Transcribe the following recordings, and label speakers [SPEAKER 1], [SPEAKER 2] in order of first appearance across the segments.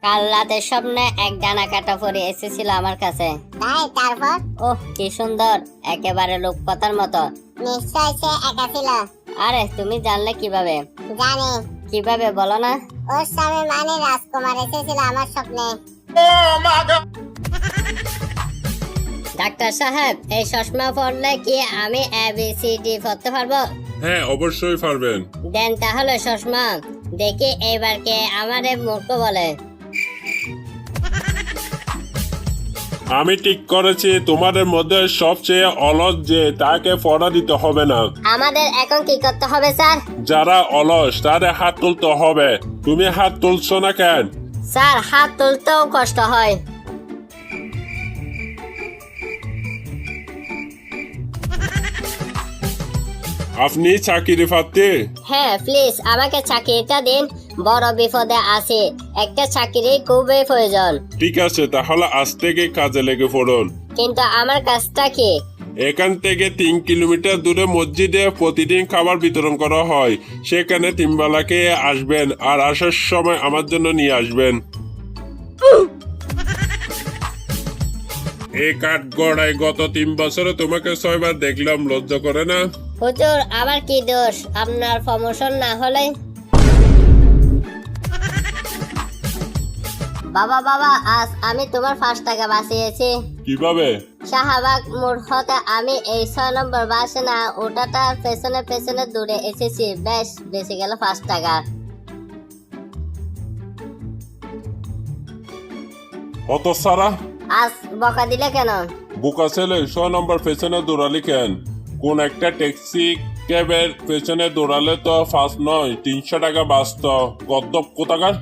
[SPEAKER 1] কাল রাতের স্বপ্নে এক ডানা কাটা পরে এসেছিল আমার কাছে।
[SPEAKER 2] তাই তারপর?
[SPEAKER 1] ওহ কি সুন্দর, একেবারে লোককথার মতো।
[SPEAKER 2] নিশ্চয় সে একা ছিল।
[SPEAKER 1] আরে তুমি জানলে কিভাবে?
[SPEAKER 2] জানি।
[SPEAKER 1] কিভাবে বলো না?
[SPEAKER 2] ওর স্বামী মানে রাজকুমার এসেছিল আমার স্বপ্নে।
[SPEAKER 1] ডাক্তার সাহেব, এই চশমা পড়লে কি আমি ABCD পড়তে পারবো?
[SPEAKER 3] হ্যাঁ অবশ্যই পারবেন।
[SPEAKER 1] দেন তাহলে চশমা, দেখি এবার কে আমারে মূর্খ বলে।
[SPEAKER 3] আমি ঠিক করেছি তোমাদের মধ্যে সবচেয়ে অলস যে তাকে পড়া দিতে হবে না।
[SPEAKER 1] আমাদের এখন কি করতে হবে স্যার?
[SPEAKER 3] যারা অলস তাদের হাত তুলতে হবে। তুমি হাত তুলছো না কেন?
[SPEAKER 1] স্যার হাত তুলতেও কষ্ট হয়।
[SPEAKER 3] আপনি চাকরি প্রার্থী?
[SPEAKER 1] হ্যাঁ প্লিজ আমাকে চাকরিটা দিন, বড় বিপদে আছি, একটা চাকরি খুবই প্রয়োজন।
[SPEAKER 3] ঠিক আছে, তাহলে আজ থেকে কাজে লেগে পড়ুন।
[SPEAKER 1] কিন্তু আমার কাজটা কি?
[SPEAKER 3] এখান থেকে 3 কিলোমিটার দূরে মসজিদে প্রতিদিন খাবার বিতরণ করা হয়। সেখানে 3 বেলা খেয়ে আসবেন, আর আসার সময় আমার জন্য নিয়ে আসবেন। এই কাঠ গড়ায় গত 3 বছরে তোমাকে 6 বার দেখলাম, লজ্জা করে না?
[SPEAKER 1] হুজুর আমার কি দোষ আপনার প্রমোশন না হলে? বাবা বাবা, আজ আমি তোমার 5 টাকা বাঁচিয়েছি।
[SPEAKER 3] কিভাবে?
[SPEAKER 1] শাহবাগ মোড় হতে আমি এই 6 নম্বর বাসে না ওটাটা পেছনে পেছনে দূরে এসেছি, বেশ বেঁচে গেল 5 টাকা।
[SPEAKER 3] অত সারা
[SPEAKER 1] আজ বকা দিলে কেন?
[SPEAKER 3] বুকা ছেলে, 6 নম্বর পেছনে দৌড়ালি কেন? কোন একটা ট্যাক্সি ক্যাবের পেছনে দৌড়ালে তো 5 নয় 300 টাকা বাঁচত। গদ্দপ কোথাকার।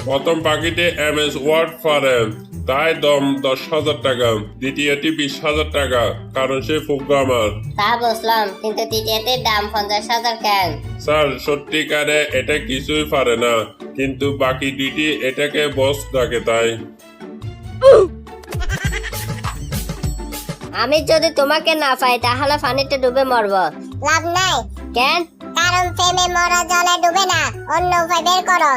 [SPEAKER 3] প্রথম পাখিতে MS ওয়ার্ড পারেন, তাই দম 10,000 টাকা, দ্বিতীয়টি 20,000 টাকা, কারণ সে প্রোগ্রামার।
[SPEAKER 1] তা বুঝলাম, কিন্তু তৃতীয়টির দাম 50,000 কেন?
[SPEAKER 3] স্যার সত্যিকারে এটা কিছুই পারে না, কিন্তু বাকি দুইটি এটাকে বস ডাকে তাই।
[SPEAKER 1] আমি যদি তোমাকে না পাই তাহলে পানিতে ডুবে মরবো।
[SPEAKER 2] লাভ নাই,
[SPEAKER 1] কেন?
[SPEAKER 2] কারণ প্রেমে মরা জলে ডুবে না, অন্য উপায় বের করো।